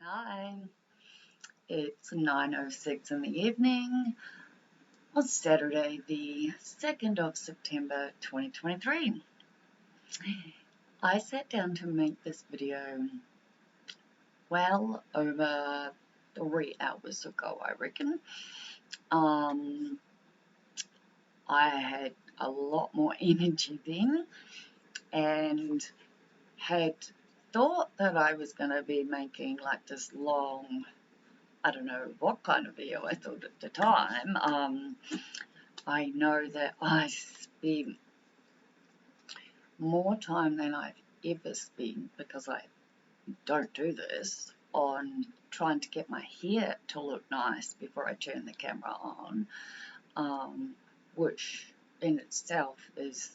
Hi, it's 9:06 in the evening on Saturday, the 2nd of September 2023. I sat down to make this video well over 3 hours ago, I reckon. I had a lot more energy then and had thought that I was going to be making like this long, I don't know what kind of video I thought at the time. I know that I spent more time than I've ever spent, because I don't do this, on trying to get my hair to look nice before I turn the camera on, which in itself is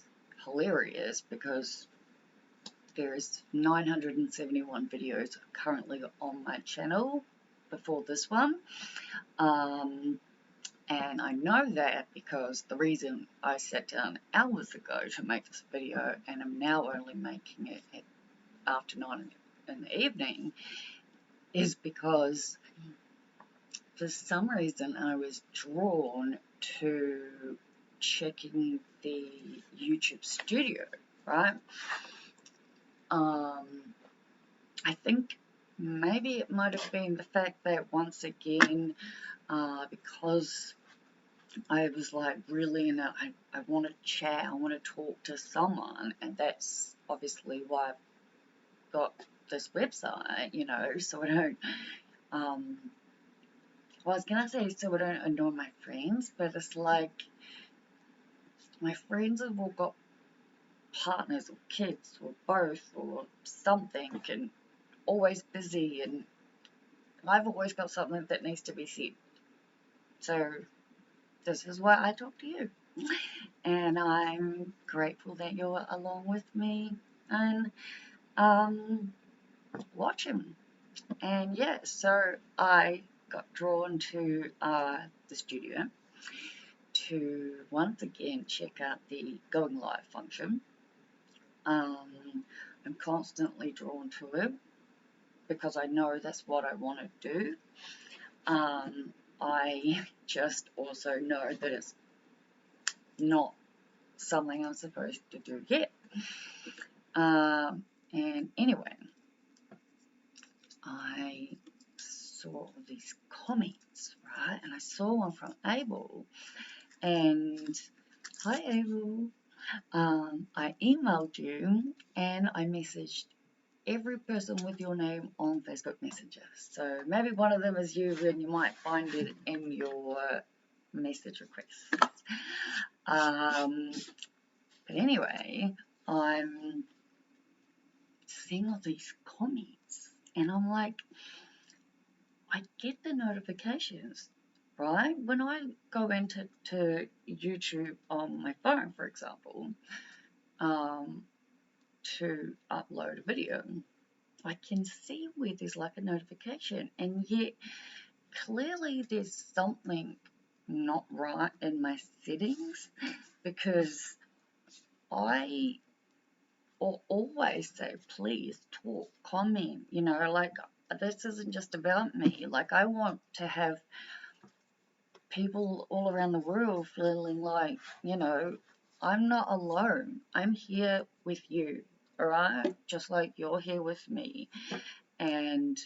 hilarious because there's 971 videos currently on my channel before this one. And I know that because the reason I sat down hours ago to make this video and I'm now only making it after 9 in the evening is because for some reason I was drawn to checking the YouTube studio, right? I think maybe it might have been the fact that once again, because I was like really I want to chat, I want to talk to someone, and that's obviously why I've got this website, so I don't, I was going to say so I don't annoy my friends, but it's like my friends have all got partners or kids or both or something and always busy, and I've always got something that needs to be said. So this is why I talk to you. And I'm grateful that you're along with me and watching. And yeah, so I got drawn to the studio to once again check out the going live function. I'm constantly drawn to it because I know that's what I want to do. I just also know that it's not something I'm supposed to do yet. And anyway, I saw these comments, right? And I saw one from Abel. And hi, Abel. I emailed you and I messaged every person with your name on Facebook Messenger. So maybe one of them is you, and you might find it in your message requests. But anyway, I'm seeing all these comments, and I'm like, I get the notifications, right? When I go into YouTube on my phone, for example, to upload a video, I can see where there's like a notification, and yet clearly there's something not right in my settings, because I always say, please talk, comment, like this isn't just about me. Like I want to have people all around the world feeling like, I'm not alone. I'm here with you, all right? Just like you're here with me. And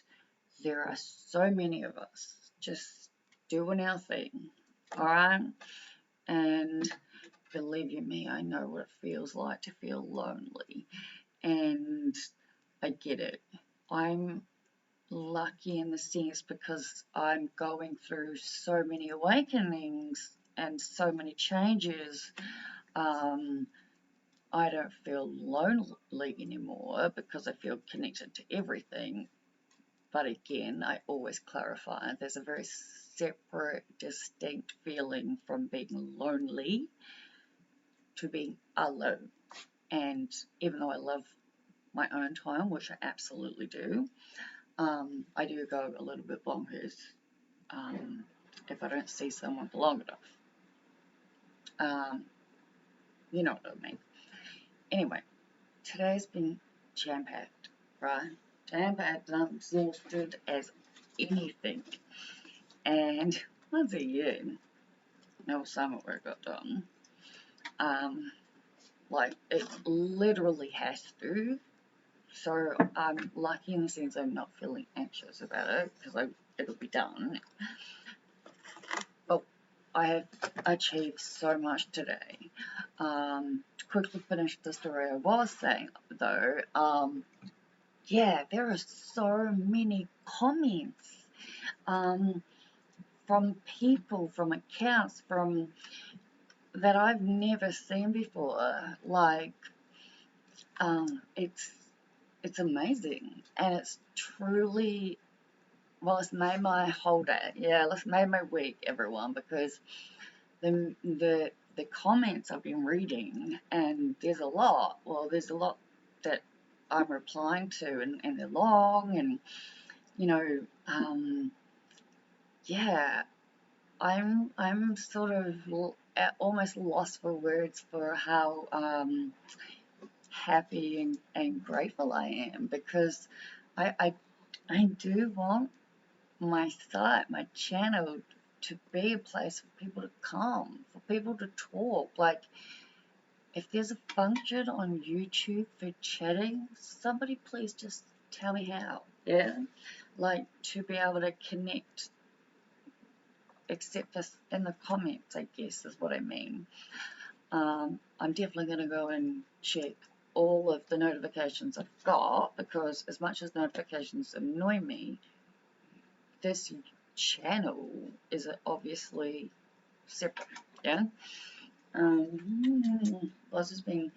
there are so many of us just doing our thing, all right? And believe you me, I know what it feels like to feel lonely. And I get it. I'm lucky in the sense because I'm going through so many awakenings and so many changes. I don't feel lonely anymore because I feel connected to everything. But again, I always clarify there's a very separate, distinct feeling from being lonely to being alone. And even though I love my own time, which I absolutely do, I do go a little bit bonkers if I don't see someone for long enough. You know what I mean. Anyway, today's been jam-packed, right? jam-packed and I'm exhausted as anything. And once again, no summer work got done. Like, it literally has to. So I'm lucky in the sense I'm not feeling anxious about it, because it'll be done. But I have achieved so much today. To quickly finish the story I was saying, though, yeah, there are so many comments from people, from accounts, from that I've never seen before. Like, it's amazing, and it's truly, well, it's made my whole day. Yeah, it's made my week, everyone, because the comments I've been reading, and there's a lot. Well, there's a lot that I'm replying to, and they're long, and you know, yeah, I'm sort of almost lost for words for how happy and grateful I am, because I do want my site, my channel, to be a place for people to come, for people to talk. Like, if there's a function on YouTube for chatting, somebody please just tell me how. Yeah, like, to be able to connect, except this in the comments, I guess is what I mean. I'm definitely going to go and check all of the notifications I've got, because as much as notifications annoy me, this channel is obviously separate. Yeah. Boss has been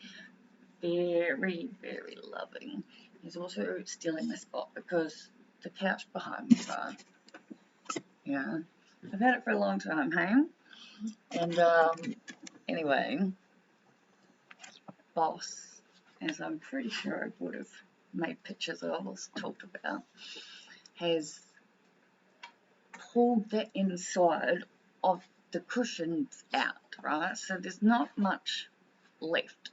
very, very loving. He's also stealing my spot because the couch behind me, right? Yeah. I've had it for a long time, hey? And anyway, Boss, as I'm pretty sure I would have made pictures of or talked about, has pulled the inside of the cushions out, right? So there's not much left.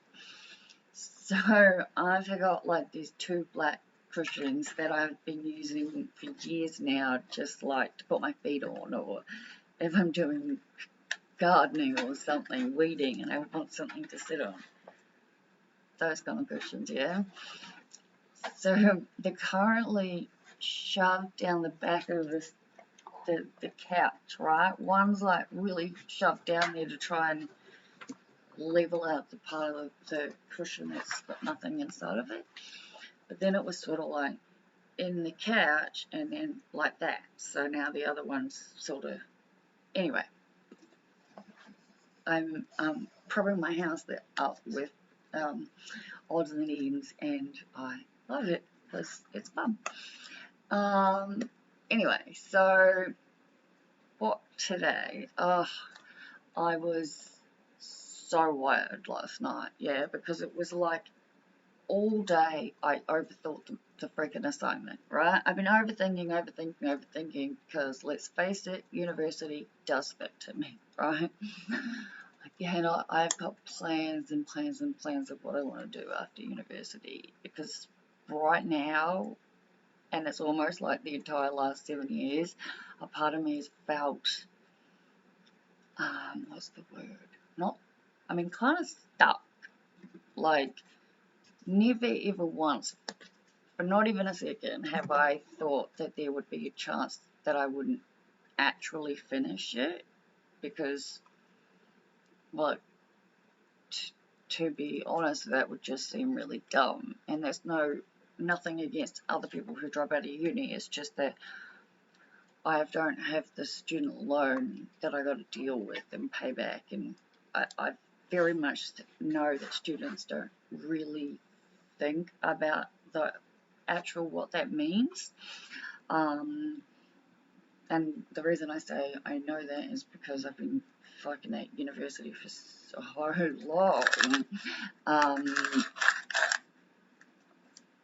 So I've got like these two black cushions that I've been using for years now, just like to put my feet on, or if I'm doing gardening or something, weeding, and I want something to sit on. Those kind of cushions, yeah. So they're currently shoved down the back of the couch, right? One's like really shoved down there to try and level out the part of the cushion that's got nothing inside of it. But then it was sort of like in the couch and then like that. So now the other one's sort of, anyway, I'm propping my house up with odds and ends, and I love it because it's fun. Anyway, so what today? I was so wired last night, yeah, because it was like all day I overthought the freaking assignment, right? I've been overthinking, because let's face it, university does that to me, right? Again, I've got plans and plans and plans of what I want to do after university, because right now, and it's almost like the entire last 7 years, a part of me has felt, what's the word? Kind of stuck. Like, never ever once, for not even a second, have I thought that there would be a chance that I wouldn't actually finish it, because, well, to be honest, that would just seem really dumb. And there's nothing against other people who drop out of uni. It's just that I don't have the student loan that I got to deal with and pay back, and I very much know that students don't really think about the actual what that means. And the reason I say I know that is because I've been fucking at university for so long.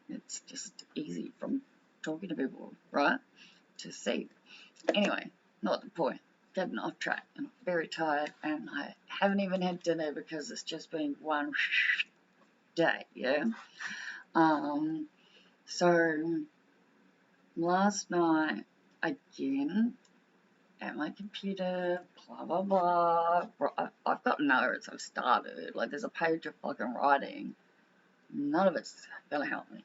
It's just easy from talking to people, right? To see. Anyway, not the point. Getting off track, and I'm very tired, and I haven't even had dinner because it's just been one day, yeah. So last night, again, at my computer, blah, blah, blah. I've got notes, I've started. Like, there's a page of fucking writing. None of it's gonna help me.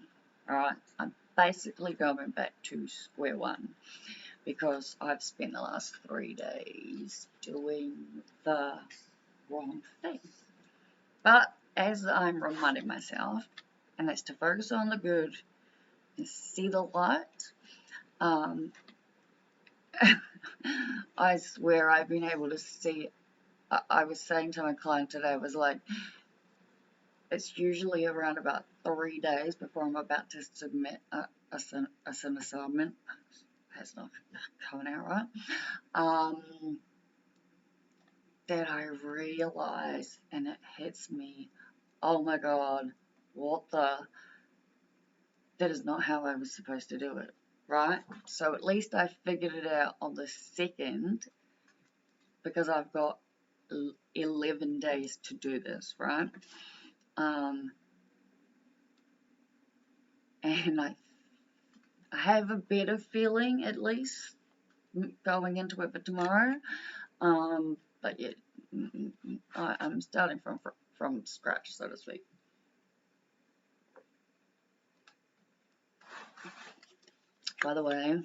Alright? I'm basically going back to square one because I've spent the last 3 days doing the wrong thing. But as I'm reminding myself, and that's to focus on the good and see the light, I swear I've been able to see. I was saying to my client today, I was like, it's usually around about 3 days before I'm about to submit a assignment. That's not coming out right. That I realize, and it hits me, oh my god, that is not how I was supposed to do it, right? So at least I figured it out on the second, because I've got 11 days to do this, right? And I have a better feeling, at least, going into it for tomorrow. But yeah, I'm starting from scratch, so to speak. By the way,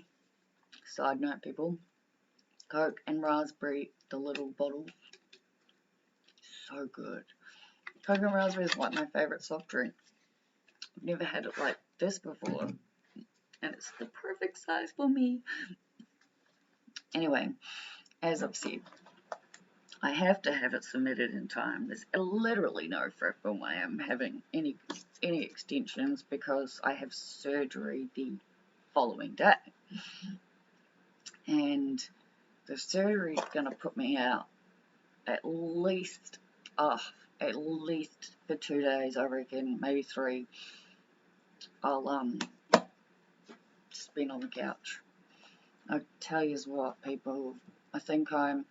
side note, people, Coke and raspberry, the little bottles, so good. Coke and raspberry is like my favourite soft drink. I've never had it like this before, and it's the perfect size for me. Anyway, as I've said, I have to have it submitted in time. There's literally no frigging way I'm having any extensions because I have surgery the following day. And the surgery is going to put me out at least for 2 days, I reckon, maybe 3. I'll just been on the couch. I tell you what, people, I think I'm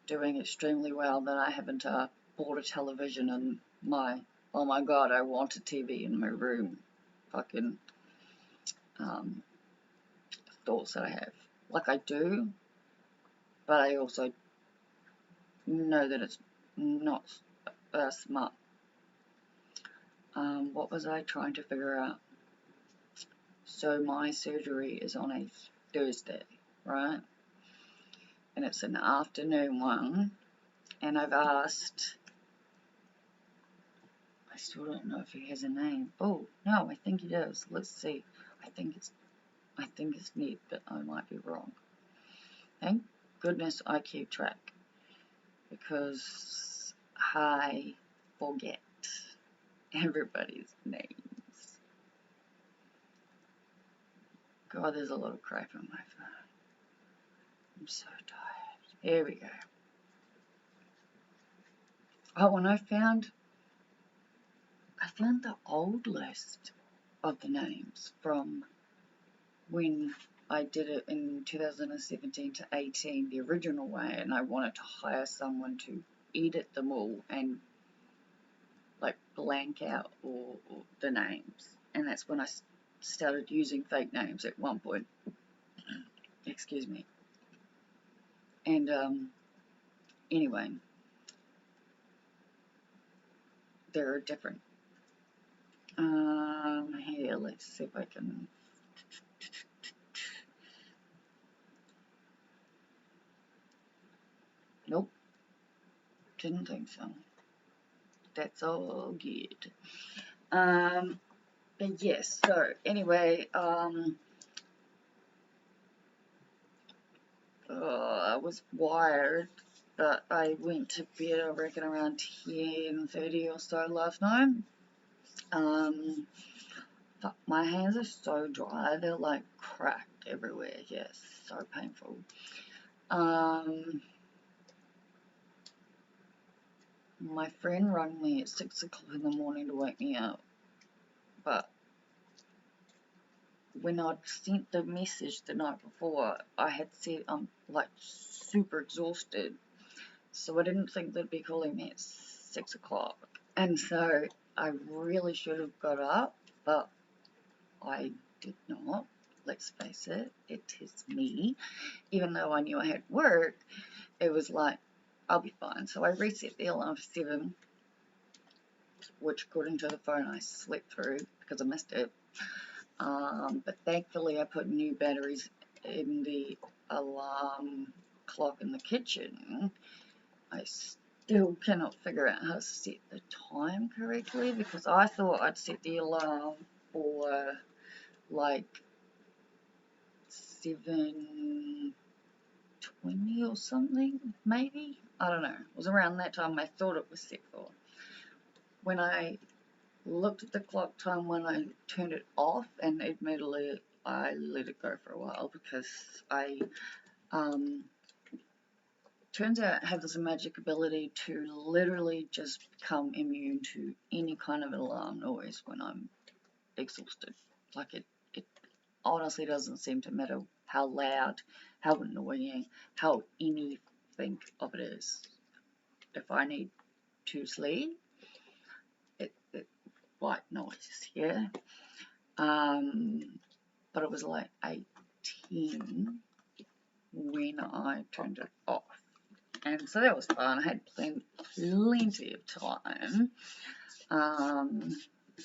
doing extremely well that I haven't bought a television and oh my god, I want a TV in my room fucking thoughts that I have. Like, I do, but I also know that it's not smart. What was I trying to figure out? So my surgery is on a Thursday, right? And it's an afternoon one, and I've asked, I still don't know if he has a name. Oh, no, I think he does. Let's see. I think it's Ned, but I might be wrong. Thank goodness I keep track, because I forget everybody's names. God, there's a lot of crap on my phone. I'm so tired. Here we go. Oh, and I found the old list of the names from when I did it in 2017 to 18, the original way, and I wanted to hire someone to edit them all and like blank out all the names. And that's when I started using fake names at one point. Excuse me. And anyway, they're different. Here, let's see if I can. Nope, didn't think so. That's all good. But yes, so anyway, I was wired, but I went to bed, I reckon, around 10:30 or so last night. My hands are so dry, they're like cracked everywhere. Yes, so painful. My friend rang me at 6 o'clock in the morning to wake me up, but when I'd sent the message the night before, I had said I'm like super exhausted, so I didn't think they'd be calling me at 6 o'clock. And so I really should have got up, but I did not. let's face it, it is me. Even though I knew I had work, it was like, I'll be fine. So I reset the alarm for 7, which according to the phone I slept through because I missed it. But thankfully I put new batteries in the alarm clock in the kitchen. I still cannot figure out how to set the time correctly because I thought I'd set the alarm for like 7:20 or something, maybe? I don't know. It was around that time I thought it was set for. When I looked at the clock time when I turned it off, and admittedly I let it go for a while because I turns out I have this magic ability to literally just become immune to any kind of alarm noise when I'm exhausted. Like it honestly doesn't seem to matter how loud, how annoying, how anything of it is. If I need to sleep, it white noise, yeah. But it was like 8:10 when I turned it off. And so that was fun. I had plenty of time.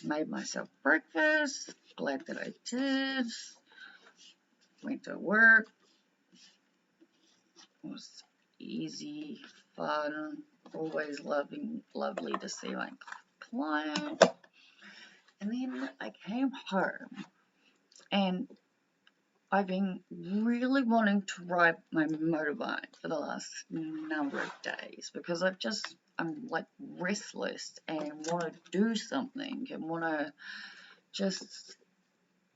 Made myself breakfast. Glad that I did. Went to work. It was easy, fun. Always lovely to see my client. And then I came home, and I've been really wanting to ride my motorbike for the last number of days because I'm like restless and want to do something and want to just,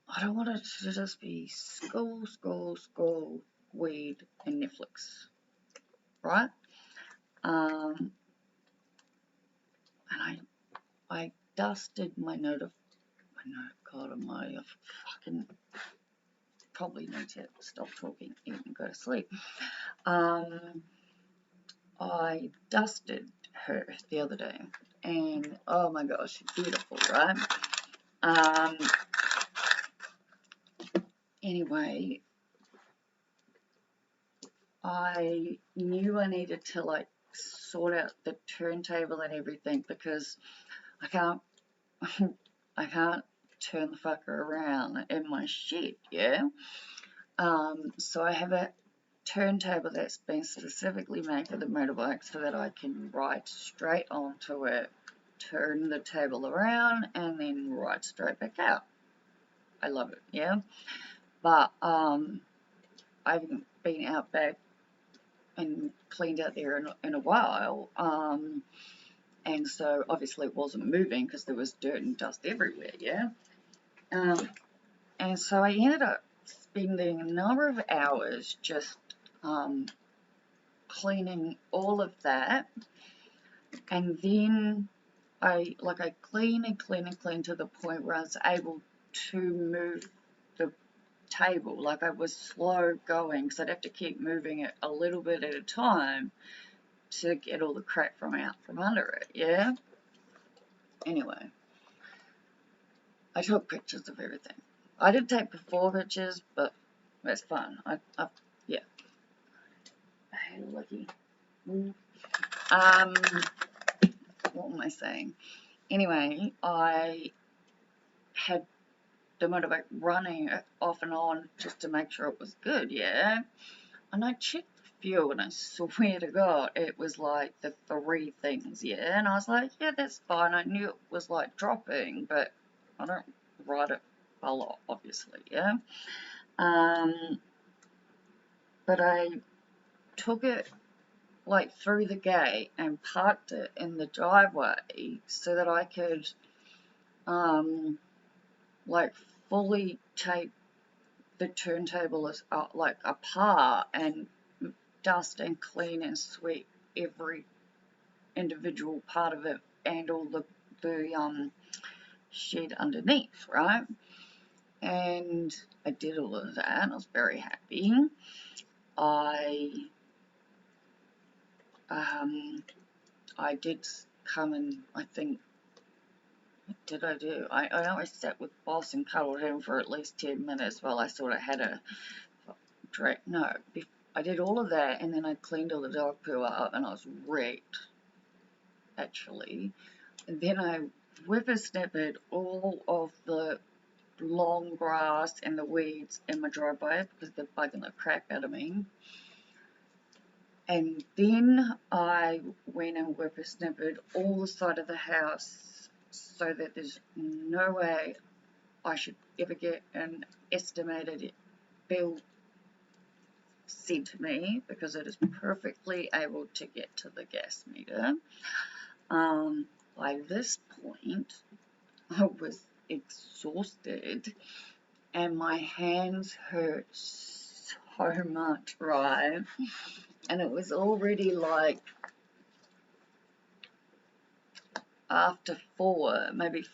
I don't want it to just be school, weed, and Netflix, right? And I dusted my God almighty, I fucking probably need to stop talking and go to sleep. I dusted her the other day, and oh my gosh, beautiful, right? Anyway, I knew I needed to like sort out the turntable and everything because I can't I can't turn the fucker around in my shed, yeah? So I have a turntable that's been specifically made for the motorbike so that I can ride straight onto it, turn the table around, and then ride straight back out. I love it, yeah? But I haven't been out back and cleaned out there in a while, and so obviously it wasn't moving because there was dirt and dust everywhere, yeah? And so I ended up spending a number of hours just cleaning all of that, and then I clean to the point where I was able to move the table. Like I was slow going because I'd have to keep moving it a little bit at a time to get all the crap from under it, yeah? Anyway, I took pictures of everything. I did take before pictures, but that's fun. Yeah. Hey, lucky. What am I saying? Anyway, I had the motorbike running off and on just to make sure it was good, yeah? And I checked the fuel, and I swear to God, it was like the 3 things, yeah? And I was like, yeah, that's fine. I knew it was like dropping, but I don't ride it a lot, obviously, yeah? But I took it like through the gate and parked it in the driveway so that I could like fully take the turntable like apart and dust and clean and sweep every individual part of it and all the shed underneath, right? And I did all of that and I was very happy. I did come and I think What did I do? I always sat with Boss and cuddled him for at least 10 minutes while I sort of had a drink. No, I did all of that, and then I cleaned all the dog poo up, and I was wrecked, actually. And then I whippersnappered all of the long grass and the weeds in my driveway because they're bugging the crap out of me. And then I went and whippersnappered all the side of the house so that there's no way I should ever get an estimated bill sent to me because it is perfectly able to get to the gas meter. By this point, I was exhausted and my hands hurt so much, right? And it was already like after 4, maybe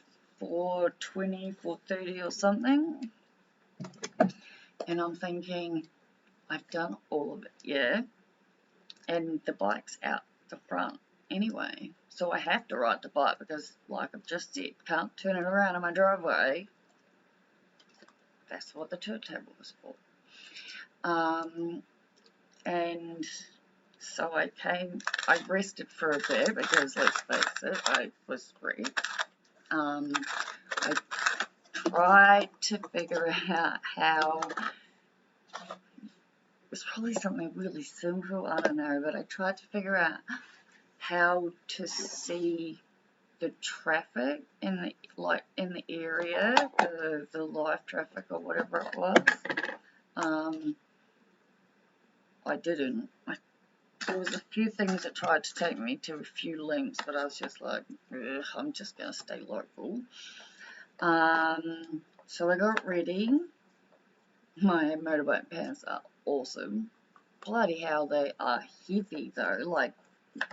4:20, 4:30 or something. And I'm thinking, I've done all of it, yeah? And the bike's out the front anyway. So I have to ride the bike because, like I've just said, can't turn it around in my driveway. That's what the turntable was for. And so I rested for a bit because, let's face it, I was wrecked. I tried to figure out how, it was probably something really simple, I don't know, but I tried to figure out how to see the traffic in the area, the live traffic or whatever it was. I didn't. There was a few things that tried to take me to a few links, but I was just like, I'm just going to stay local. So I got ready. My motorbike pants are awesome. Bloody hell, they are heavy though. Like,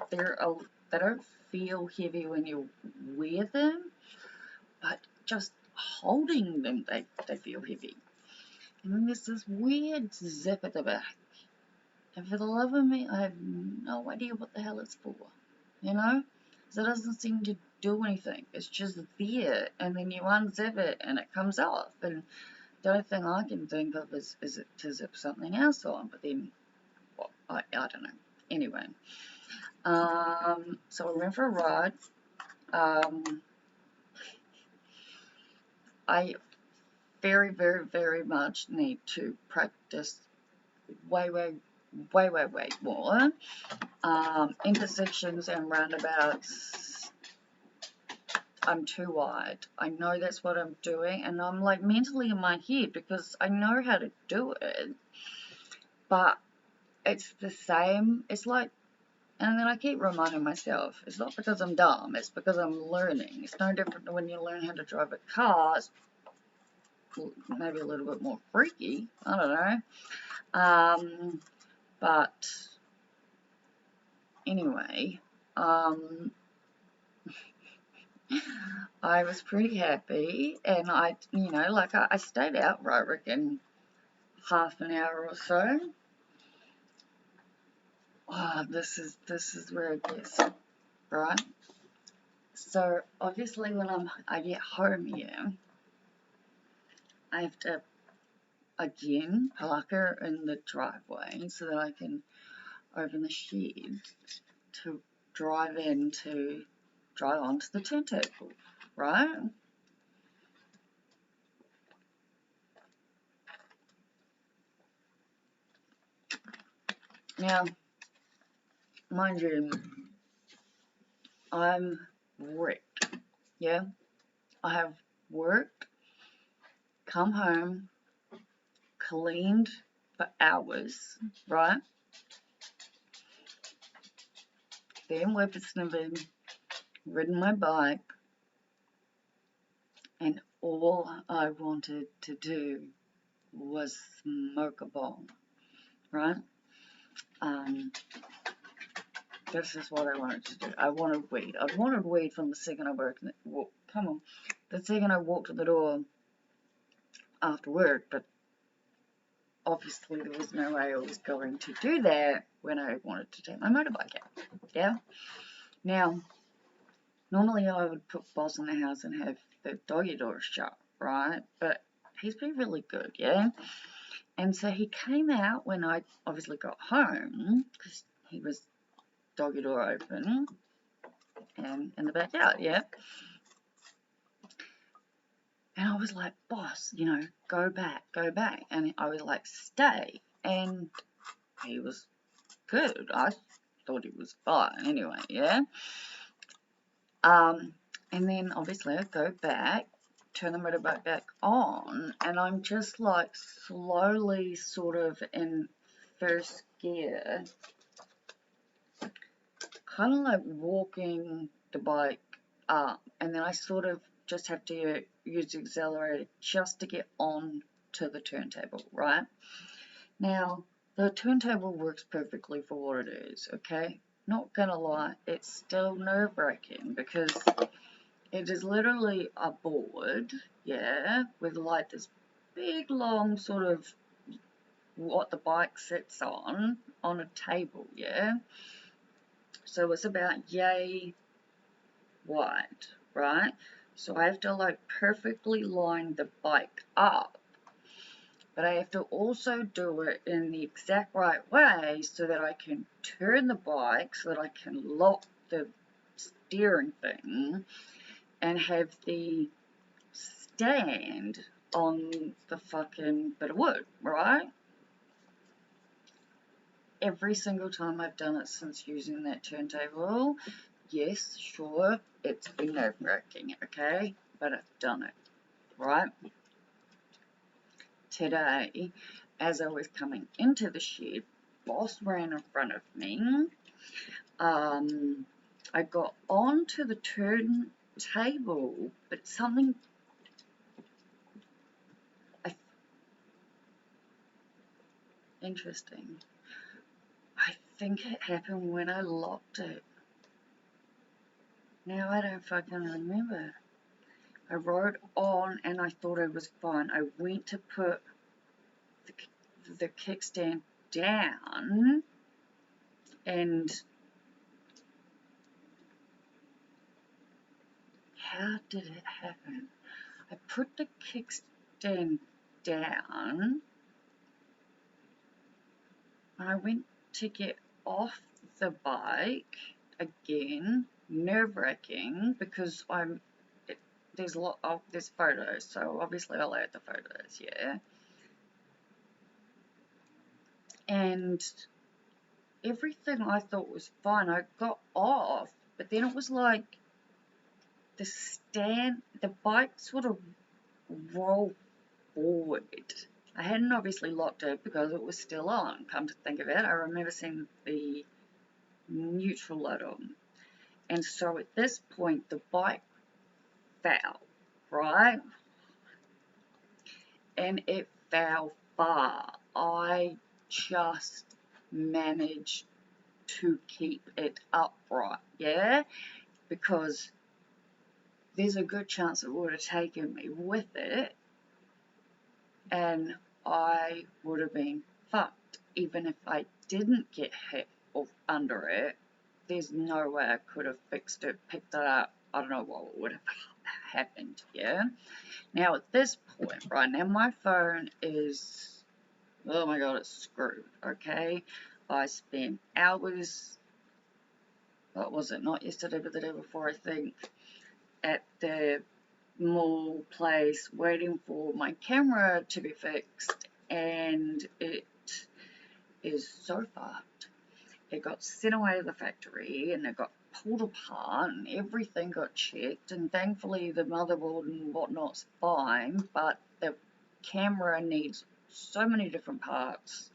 they don't feel heavy when you wear them, but just holding them, they feel heavy. And then there's this weird zip at the back. And for the love of me, I have no idea what the hell it's for, you know? Because it doesn't seem to do anything. It's just there, and then you unzip it, and it comes off. And the only thing I can think of is it to zip something else on, but then, well, I don't know. Anyway, so we went for a ride. I very, very, very much need to practice way more. Intersections and roundabouts, I'm too wide. I know that's what I'm doing, and I'm like mentally in my head because I know how to do it, but it's the same. It's like, and then I keep reminding myself, it's not because I'm dumb, it's because I'm learning. It's no different than when you learn how to drive a car. It's maybe a little bit more freaky, I don't know. But anyway, I was pretty happy, and I stayed out for, I reckon, half an hour or so. Oh, this is where it gets, right? So obviously when I get home here, I have to again park her in the driveway so that I can open the shed to drive onto the turntable, right? Now, mind you, I'm wrecked, yeah? I have worked, come home, cleaned for hours, right? Then whippersnappered, ridden my bike, and all I wanted to do was smoke a bong, right? This is what I wanted to do. I wanted weed. I wanted weed from the second I the second I walked to the door after work, but obviously there was no way I was going to do that when I wanted to take my motorbike out, yeah? Now, Normally I would put Boss in the house and have the doggy door shut, right? But he's been really good, yeah? And so he came out when I obviously got home, because he was doggy door open and in the backyard, yeah? And I was like, Boss, you know, go back, go back. And I was like, stay. And he was good. I thought he was fine anyway, yeah? And then obviously I go back, turn the motorbike back on, and I'm just like slowly sort of in first gear, kind of like walking the bike up, and then I sort of just have to use the accelerator just to get on to the turntable, right? Now, the turntable works perfectly for what it is, okay? Not gonna lie, it's still nerve-wracking because it is literally a board, yeah, with like this big long sort of what the bike sits on a table, yeah? So it's about yay wide, right? So I have to like perfectly line the bike up, but I have to also do it in the exact right way so that I can turn the bike, so that I can lock the steering thing and have the stand on the fucking bit of wood, right? Every single time I've done it since using that turntable, yes, sure, it's been nerve-wracking, okay? But I've done it, right? Today, as I was coming into the shed, Boss ran in front of me. I got onto the turntable, but something interesting. I think it happened when I locked it. Now I don't fucking remember. I rode on and I thought I was fine. I went to put the kickstand down and how did it happen? I put the kickstand down and I went to get off the bike again, nerve-wracking because there's photos, so obviously I'll add the photos, yeah. And everything I thought was fine. I got off, but then it was like the bike sort of rolled forward. I hadn't obviously locked it because it was still on. Come to think of it, I remember seeing the neutral light on. And so at this point, the bike fell, right? And it fell far. I just managed to keep it upright, yeah? Because there's a good chance it would have taken me with it and I would have been fucked. Even if I didn't get hit under it, there's no way I could have fixed it, picked it up. I don't know what would have happened, yeah? Now at this point, right now my phone is, oh my god, it's screwed, okay? I spent hours, what was it, not yesterday but the day before I think, at the mall place waiting for my camera to be fixed, and it is so fucked. It got sent away to the factory and it got pulled apart and everything got checked, and thankfully the motherboard and whatnot's fine, but the camera needs so many different parts.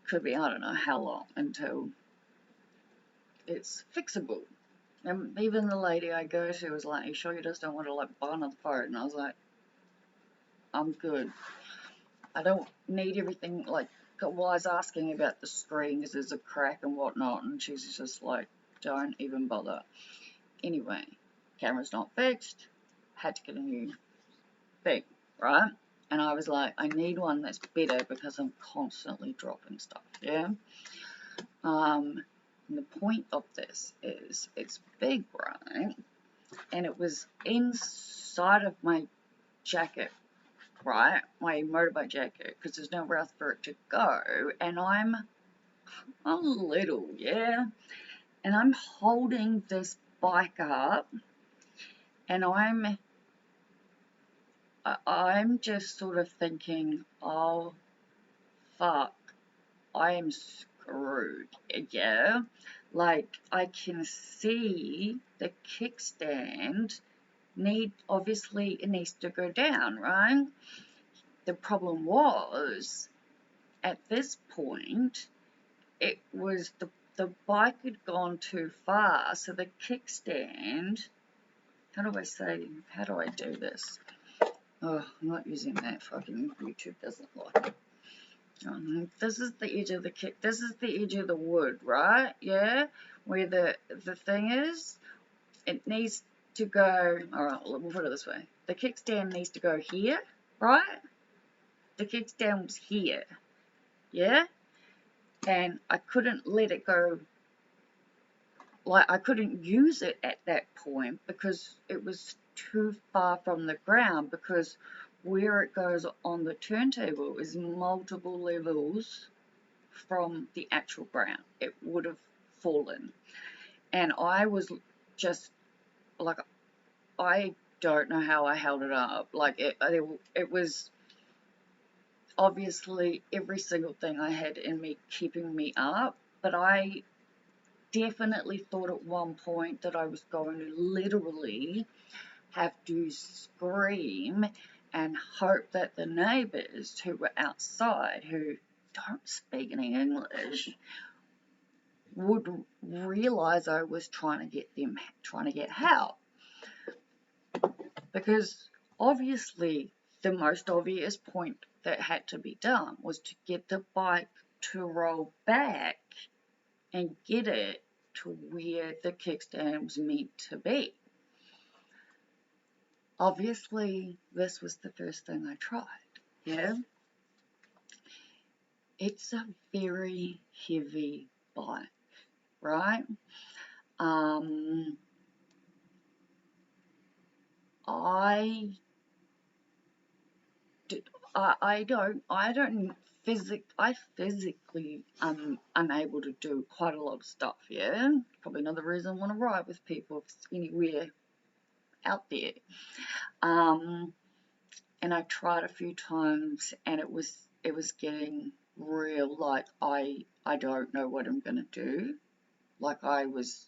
Could be I don't know how long until it's fixable. And even the lady I go to was like, you sure you just don't want to like buy another phone? And I was like, I'm good. I don't need everything, like, well, I was asking about the screen because there's a crack and whatnot, and she's just like, don't even bother. Anyway, camera's not fixed, had to get a new thing, right? And I was like, I need one that's better because I'm constantly dropping stuff, yeah? And the point of this is it's big, right? And it was inside of my jacket, right? My motorbike jacket, because there's nowhere else for it to go. And I'm a little, yeah? And I'm holding this bike up, and I'm just sort of thinking, oh, fuck, I am screwed, yeah? Like, I can see the kickstand obviously it needs to go down, right? The problem was, at this point, it was the bike had gone too far, so the kickstand, how do I do this? Oh, I'm not using that, fucking YouTube doesn't like it. This is the edge of the this is the edge of the wood, right? Yeah, where the thing is, it needs to go, alright, we'll put it this way. The kickstand needs to go here, right? The kickstand was here, yeah? And I couldn't let it go, like I couldn't use it at that point because it was too far from the ground, because where it goes on the turntable is multiple levels from the actual ground. It would have fallen. And I was just like, I don't know how I held it up. Like it was obviously every single thing I had in me keeping me up, but I definitely thought at one point that I was going to literally have to scream and hope that the neighbours who were outside, who don't speak any English, would realise I was trying to get help. Because obviously the most obvious point that had to be done was to get the bike to roll back and get it to where the kickstand was meant to be. Obviously, this was the first thing I tried, yeah? It's a very heavy bike, right? I physically am unable to do quite a lot of stuff, yeah? Probably another reason I want to ride with people if it's anywhere out there. And I tried a few times, and it was getting real, like I don't know what I'm gonna do. Like I was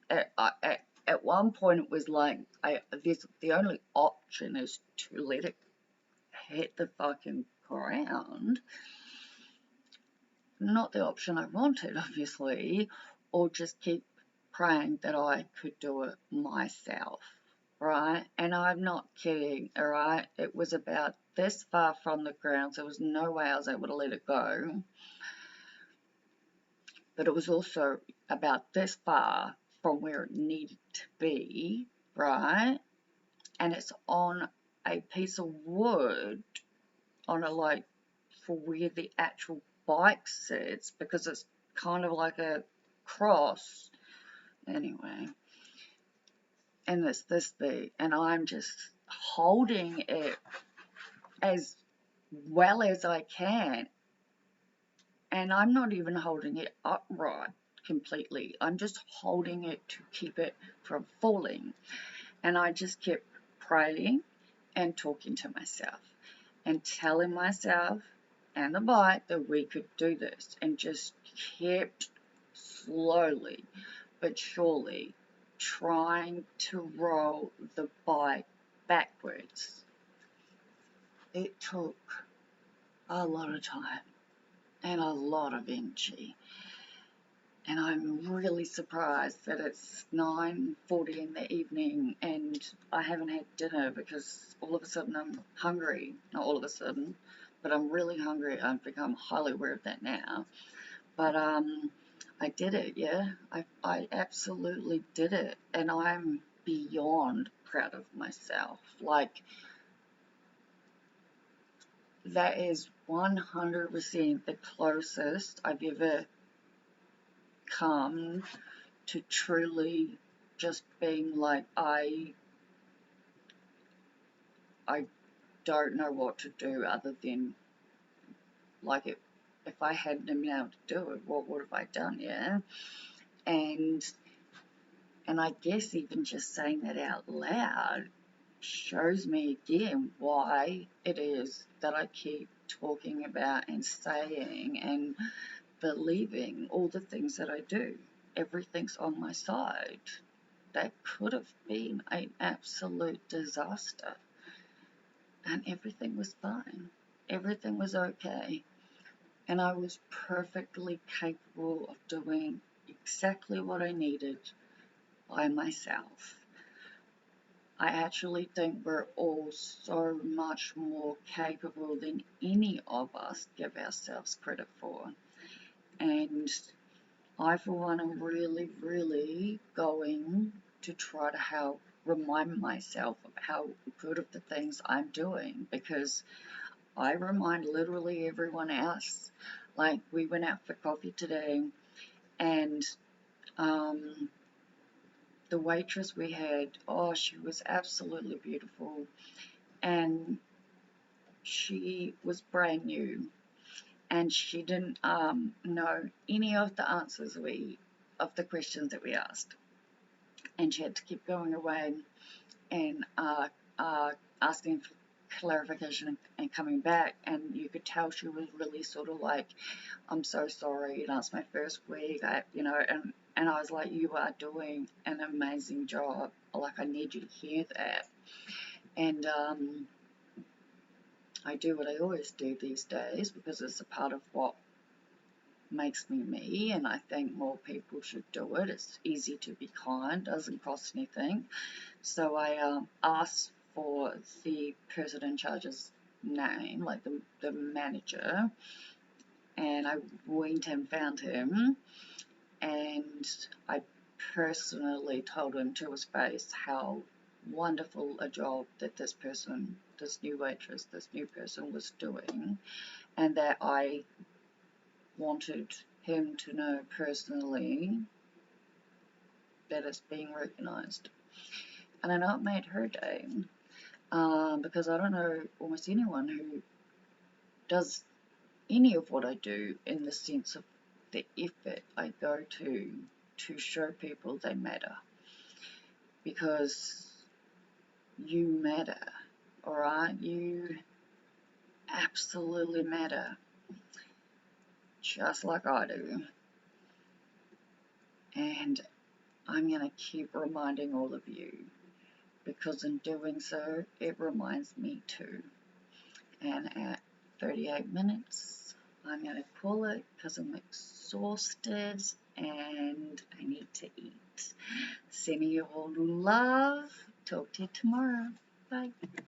at one point it was like the only option is to let it hit the fucking ground. Not the option I wanted, obviously, or just keep praying that I could do it myself, right? And I'm not kidding, all right? It was about this far from the ground, so there was no way I was able to let it go. But it was also about this far from where it needed to be, right? And it's on a piece of wood, on a, like, for where the actual bike sits, because it's kind of like a cross. Anyway, and it's this thing, and I'm just holding it as well as I can, and I'm not even holding it upright completely. I'm just holding it to keep it from falling. And I just kept praying and talking to myself and telling myself and the bike that we could do this, and just kept slowly but surely trying to roll the bike backwards. It took a lot of time and a lot of energy, and I'm really surprised that it's 9:40 in the evening and I haven't had dinner, because all of a sudden I'm hungry. Not all of a sudden, but I'm really hungry. I've become highly aware of that now. But I did it, yeah. I absolutely did it, and I'm beyond proud of myself. Like, that is 100% the closest I've ever come to truly just being like, I don't know what to do other than, like, if I hadn't been able to do it, what would have I done, yeah? And I guess even just saying that out loud shows me again why it is that I keep talking about and saying and believing all the things that I do. Everything's on my side. That could have been an absolute disaster. And everything was fine. Everything was okay. And I was perfectly capable of doing exactly what I needed by myself. I actually think we're all so much more capable than any of us give ourselves credit for. And I, for one, am really, really going to try to help remind myself of how good of the things I'm doing, because I remind literally everyone else. Like, we went out for coffee today, and the waitress we had, oh, she was absolutely beautiful, and she was brand new, and she didn't know any of the answers of the questions that we asked, and she had to keep going away and asking for clarification and coming back, and you could tell she was really sort of like, I'm so sorry, it's my first week, and I was like, you are doing an amazing job, like, I need you to hear that. And I do what I always do these days, because it's a part of what makes me me, and I think more people should do it. It's easy to be kind, doesn't cost anything. So I asked for the person in charge's name, like the manager, and I went and found him, and I personally told him to his face how wonderful a job that this new waitress, this new person was doing, and that I wanted him to know personally that it's being recognised. And I know it made her day, because I don't know almost anyone who does any of what I do in the sense of the effort I go to show people they matter. Because you matter, alright? You absolutely matter, just like I do. And I'm going to keep reminding all of you, because in doing so, it reminds me too. And at 38 minutes, I'm going to call it, because I'm exhausted and I need to eat. Sending you all love. Talk to you tomorrow. Bye.